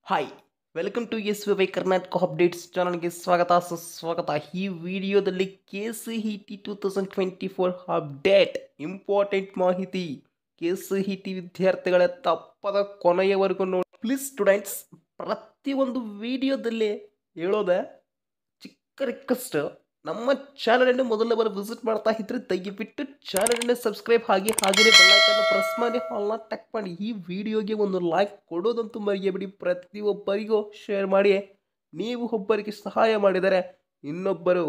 Hi welcome to S V Y Karnataka updates ಚಾನಲ್ಗೆ ಸ್ವಾಗತ ಸುಸ್ವಾಗತ. ಈ ವಿಡಿಯೋದಲ್ಲಿ KCET 2024 ಅಪ್ಡೇಟ್ ಇಂಪಾರ್ಟೆಂಟ್ ಮಾಹಿತಿ. KCET ವಿದ್ಯಾರ್ಥಿಗಳ ತಪ್ಪದ ಕೊನೆಯವರೆಗೂ ನೋಡಿ ಪ್ಲೀಸ್ ಸ್ಟೂಡೆಂಟ್ಸ್. ಪ್ರತಿಯೊಂದು ವಿಡಿಯೋದಲ್ಲಿ ಹೇಳೋದೆ ಚಿಕ್ಕ ರಿಕ್ವೆಸ್ಟ್, ನಮ್ಮ ಚಾನಲನ್ನು ಮೊದಲ ಬಾರಿ ವಿಸಿಟ್ ಮಾಡ್ತಾ ಇದ್ರೆ ದಯವಿಟ್ಟು ಚಾನಲನ್ನು ಸಬ್ಸ್ಕ್ರೈಬ್ ಹಾಗೆ ಬೆಲ್ಲೈಕನ್ನು ಪ್ರೆಸ್ ಮಾಡಿ ಆಲ್ನ ಟಕ್ ಮಾಡಿ. ಈ ವಿಡಿಯೋಗೆ ಒಂದು ಲೈಕ್ ಕೊಡೋದಂತೂ ಮರೆಯಬೇಡಿ. ಪ್ರತಿಯೊಬ್ಬರಿಗೂ ಶೇರ್ ಮಾಡಿ. ನೀವು ಒಬ್ಬರಿಗೆ ಸಹಾಯ ಮಾಡಿದರೆ ಇನ್ನೊಬ್ಬರು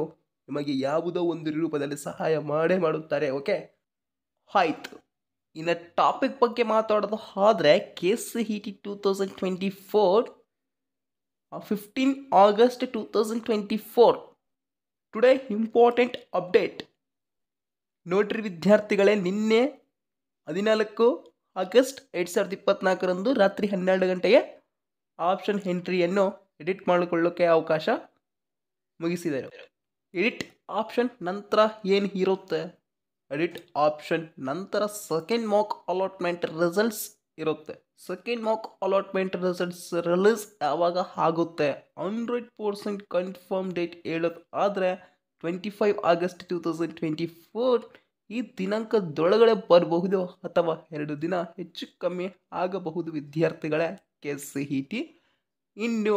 ನಿಮಗೆ ಯಾವುದೋ ಒಂದು ರೂಪದಲ್ಲಿ ಸಹಾಯ ಮಾಡುತ್ತಾರೆ. ಓಕೆ, ಆಯ್ತು. ಇನ್ನು ಟಾಪಿಕ್ ಬಗ್ಗೆ ಮಾತಾಡೋದು ಆದರೆ KCET 2024 15 August 2024 today important update. ನೋಡ್ರಿ ವಿದ್ಯಾರ್ಥಿಗಳೇ, ನಿನ್ನೆ 14 ಆಗಸ್ಟ್ 2024 ರಾತ್ರಿ 12 ಗಂಟೆಗೆ ಆಪ್ಷನ್ ಎಂಟ್ರಿಯನ್ನು ಎಡಿಟ್ ಮಾಡಿಕೊಳ್ಳೋಕ್ಕೆ ಅವಕಾಶ ಮುಗಿಸಿದರು. ಎಡಿಟ್ ಆಪ್ಷನ್ ನಂತರ ಏನು ಇರುತ್ತೆ? ಎಡಿಟ್ ಆಪ್ಷನ್ ನಂತರ ಸೆಕೆಂಡ್ ಮಾಕ್ ಅಲಾಟ್ಮೆಂಟ್ ರಿಸಲ್ಟ್ಸ್ ಇರುತ್ತೆ. Second Mach allotment results release ಯಾವಾಗ ಆಗುತ್ತೆ? 100% ಕನ್ಫರ್ಮ್ ಡೇಟ್ ಹೇಳೋದು ಆದರೆ 25 ಆಗಸ್ಟ್ 2024 ಈ ದಿನಾಂಕದೊಳಗಡೆ ಬರಬಹುದು ಅಥವಾ 2 ದಿನ ಹೆಚ್ಚು ಕಮ್ಮಿ ಆಗಬಹುದು ವಿದ್ಯಾರ್ಥಿಗಳೇ. KCET ಇನ್ನು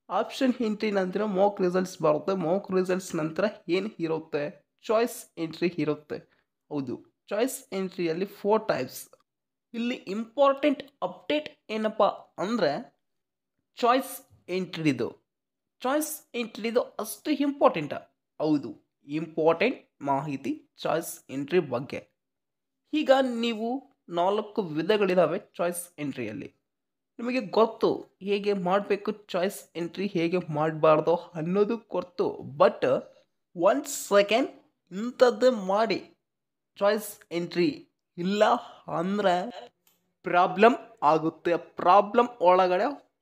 ಆಪ್ಷನ್ ಎಂಟ್ರಿ ನಂತರ ಮಾಕ್ ರಿಸಲ್ಟ್ಸ್ ಬರುತ್ತೆ. ಮಾಕ್ ರಿಸಲ್ಟ್ಸ್ ನಂತರ ಏನು ಇರುತ್ತೆ? ಚಾಯ್ಸ್ ಎಂಟ್ರಿ ಇರುತ್ತೆ. ಹೌದು, ಚಾಯ್ಸ್ ಎಂಟ್ರಿಯಲ್ಲಿ 4 ಟೈಪ್ಸ್. ಇಲ್ಲಿ ಇಂಪಾರ್ಟೆಂಟ್ ಅಪ್ಡೇಟ್ ಏನಪ್ಪ ಅಂದರೆ ಚಾಯ್ಸ್ ಎಂಟ್ರಿದು. ಚಾಯ್ಸ್ ಎಂಟ್ರಿದು ಅಷ್ಟು ಇಂಪಾರ್ಟೆಂಟಾ? ಹೌದು, ಇಂಪಾರ್ಟೆಂಟ್ ಮಾಹಿತಿ ಚಾಯ್ಸ್ ಎಂಟ್ರಿ ಬಗ್ಗೆ. ಈಗ ನೀವು 4 ವಿಧಗಳಿದ್ದಾವೆ ಚಾಯ್ಸ್ ಎಂಟ್ರಿಯಲ್ಲಿ. ನಿಮಗೆ ಗೊತ್ತು ಹೇಗೆ ಮಾಡಬೇಕು ಚಾಯ್ಸ್ ಎಂಟ್ರಿ, ಹೇಗೆ ಮಾಡಬಾರ್ದು ಅನ್ನೋದು ಗೊತ್ತು. ಬಟ್ 1 ಸೆಕೆಂಡ್ ಇಂಥದ್ದು ಮಾಡಿ ಚಾಯ್ಸ್ ಎಂಟ್ರಿ ಇಲ್ಲ ಅಂದರೆ ಪ್ರಾಬ್ಲಮ್ ಆಗುತ್ತೆ. ಪ್ರಾಬ್ಲಮ್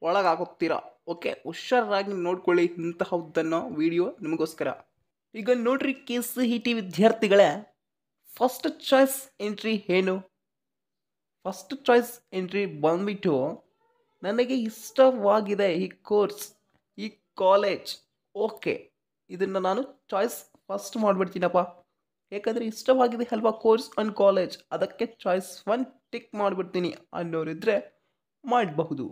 ಒಳಗಾಗುತ್ತೀರಾ. ಓಕೆ, ಹುಷಾರಾಗಿ ನೋಡ್ಕೊಳ್ಳಿ ಇಂತಹದ್ದನ್ನು ವಿಡಿಯೋ ನಿಮಗೋಸ್ಕರ. ಈಗ ನೋಡ್ರಿ KCET ವಿದ್ಯಾರ್ಥಿಗಳೇ, ಫಸ್ಟ್ ಚಾಯ್ಸ್ ಎಂಟ್ರಿ ಏನು? ಫಸ್ಟ್ ಚಾಯ್ಸ್ ಎಂಟ್ರಿ ಬಂದ್ಬಿಟ್ಟು ನನಗೆ ಇಷ್ಟವಾಗಿದೆ ಈ ಕೋರ್ಸ್, ಈ ಕಾಲೇಜ್. ಓಕೆ, ಇದನ್ನು ನಾನು ಚಾಯ್ಸ್ ಫಸ್ಟ್ ಮಾಡಿಬಿಡ್ತೀನಪ್ಪ. ಯಾಕಂದರೆ ಇಷ್ಟವಾಗಿದೆ ಅಲ್ವಾ ಕೋರ್ಸ್ ಆ್ಯಂಡ್ ಕಾಲೇಜ್, ಅದಕ್ಕೆ ಚಾಯ್ಸ್ 1 ಟಿಕ್ ಮಾಡಿಬಿಡ್ತೀನಿ ಅನ್ನೋರಿದ್ರೆ ಮಾಡಬಹುದು.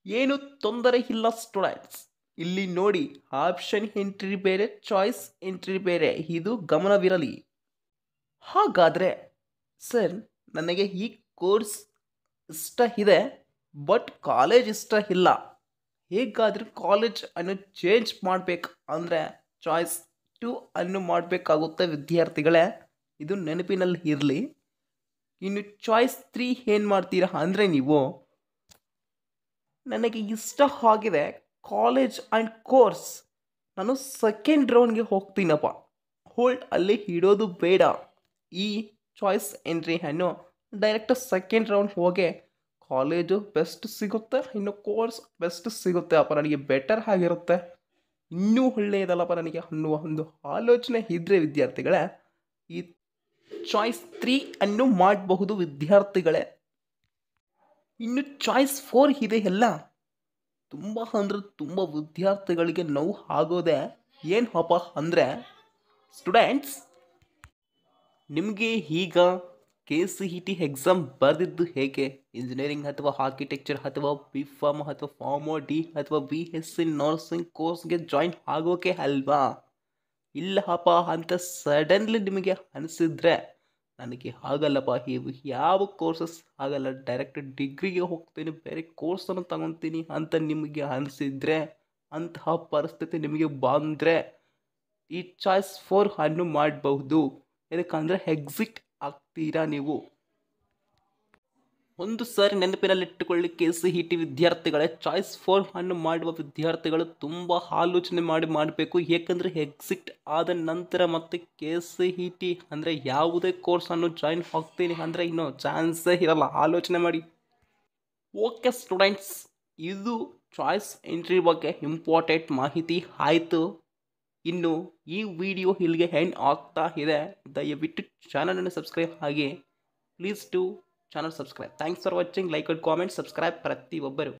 ಏನು ತೊಂದರೆ ಇಲ್ಲ ಸ್ಟೂಡೆಂಟ್ಸ್. ಇಲ್ಲಿ ನೋಡಿ, ಆಪ್ಷನ್ ಎಂಟ್ರಿ ಬೇರೆ, ಚಾಯ್ಸ್ ಎಂಟ್ರಿ ಬೇರೆ, ಇದು ಗಮನವಿರಲಿ. ಹಾಗಾದರೆ ಸರ್, ನನಗೆ ಈ ಕೋರ್ಸ್ ಇಷ್ಟ ಇದೆ ಬಟ್ ಕಾಲೇಜ್ ಇಷ್ಟ ಇಲ್ಲ, ಹೇಗಾದರೂ ಕಾಲೇಜ್ ಅನ್ನು ಚೇಂಜ್ ಮಾಡಬೇಕು ಅಂದರೆ ಚಾಯ್ಸ್ 2 ಅನ್ನು ಮಾಡಬೇಕಾಗುತ್ತೆ ವಿದ್ಯಾರ್ಥಿಗಳೇ. ಇದು ನೆನಪಿನಲ್ಲಿ ಇರಲಿ. ಇನ್ನು ಚಾಯ್ಸ್ 3 ಏನು ಮಾಡ್ತೀರಾ ಅಂದರೆ, ನೀವು ನನಗೆ ಇಷ್ಟ ಆಗಿದೆ ಕಾಲೇಜ್ ಆ್ಯಂಡ್ ಕೋರ್ಸ್, ನಾನು ಸೆಕೆಂಡ್ ರೌಂಡ್ಗೆ ಹೋಗ್ತೀನಪ್ಪ, ಹೋಲ್ಡ್ ಅಲ್ಲಿ ಇಡೋದು ಬೇಡ, ಈ ಚಾಯ್ಸ್ ಎಂಟ್ರಿಯನ್ನು ಡೈರೆಕ್ಟ್ ಸೆಕೆಂಡ್ ರೌಂಡ್ ಹೋಗಿ ಕಾಲೇಜು ಬೆಸ್ಟ್ ಸಿಗುತ್ತೆ, ಇನ್ನು ಕೋರ್ಸ್ ಬೆಸ್ಟ್ ಸಿಗುತ್ತೆ ಅಪ್ಪ, ನನಗೆ ಬೆಟರ್ ಆಗಿರುತ್ತೆ, ಇನ್ನೂ ಒಳ್ಳೆಯದಲ್ಲಪ್ಪ ನನಗೆ ಅನ್ನುವ ಒಂದು ಆಲೋಚನೆ ಇದ್ದರೆ ವಿದ್ಯಾರ್ಥಿಗಳೇ ಈ ಚಾಯ್ಸ್ 3 ಅನ್ನು ಮಾಡಬಹುದು ವಿದ್ಯಾರ್ಥಿಗಳೇ. ಇನ್ನು ಚಾಯ್ಸ್ 4 ಇದೆ ಎಲ್ಲ, ತುಂಬ ಅಂದರೆ ತುಂಬ ವಿದ್ಯಾರ್ಥಿಗಳಿಗೆ ನೋವು ಆಗೋದೆ ಏನು ಅಪ್ಪ ಅಂದರೆ, ಸ್ಟೂಡೆಂಟ್ಸ್ ನಿಮಗೆ ಈಗ KCET ಎಕ್ಸಾಮ್ ಬರೆದಿದ್ದು ಹೇಗೆ? ಇಂಜಿನಿಯರಿಂಗ್ ಅಥವಾ ಆರ್ಕಿಟೆಕ್ಚರ್ ಅಥವಾ B.Pharm ಅಥವಾ Pharma-D ಅಥವಾ BSc ನರ್ಸಿಂಗ್ ಕೋರ್ಸ್ಗೆ ಜಾಯಿನ್ ಆಗೋಕೆ ಅಲ್ವಾ? ಇಲ್ಲಪ್ಪ ಅಂತ ಸಡನ್ಲಿ ನಿಮಗೆ ಅನಿಸಿದ್ರೆ, ನನಗೆ ಆಗಲ್ಲಪ್ಪ, ಯಾವ ಕೋರ್ಸಸ್ ಆಗಲ್ಲ, ಡೈರೆಕ್ಟ್ ಡಿಗ್ರಿಗೆ ಹೋಗ್ತೀನಿ, ಬೇರೆ ಕೋರ್ಸನ್ನು ತಗೊತೀನಿ ಅಂತ ನಿಮಗೆ ಅನಿಸಿದರೆ, ಅಂತಹ ಪರಿಸ್ಥಿತಿ ನಿಮಗೆ ಬಂದರೆ ಈ ಚಾಯ್ಸ್ 4 ಅನ್ನು ಮಾಡಬಹುದು. ಯಾಕಂದರೆ ಎಕ್ಸಿಟ್ ಆಗ್ತೀರಾ ನೀವು. ಒಂದು ಸಾರಿ ನೆನಪಿನಲ್ಲಿಟ್ಟುಕೊಳ್ಳಿ KCET ವಿದ್ಯಾರ್ಥಿಗಳೇ, ಚಾಯ್ಸ್ 4 ಅನ್ನು ಮಾಡುವ ವಿದ್ಯಾರ್ಥಿಗಳು ತುಂಬ ಆಲೋಚನೆ ಮಾಡಬೇಕು. ಏಕೆಂದರೆ ಎಕ್ಸಿಟ್ ಆದ ನಂತರ ಮತ್ತೆ KCET ಅಂದರೆ ಯಾವುದೇ ಕೋರ್ಸನ್ನು ಜಾಯಿನ್ ಆಗ್ತೀನಿ ಅಂದರೆ ಇನ್ನೂ ಚಾನ್ಸೇ ಇರಲ್ಲ. ಆಲೋಚನೆ ಮಾಡಿ. ಓಕೆ ಸ್ಟೂಡೆಂಟ್ಸ್, ಇದು ಚಾಯ್ಸ್ ಎಂಟ್ರಿ ಬಗ್ಗೆ ಇಂಪಾರ್ಟೆಂಟ್ ಮಾಹಿತಿ ಆಯಿತು. ಇನ್ನು ಈ ವಿಡಿಯೋ ಇಲ್ಲಿಗೆ ಎಂಡ್ ಆಗ್ತಾ ಇದೆ. ದಯವಿಟ್ಟು ಚಾನಲನ್ನು ಸಬ್ಸ್ಕ್ರೈಬ್ ಆಗಿ. Please to channel subscribe. Thanks for watching. Like and comment, subscribe ಪ್ರತಿಯೊಬ್ಬರು.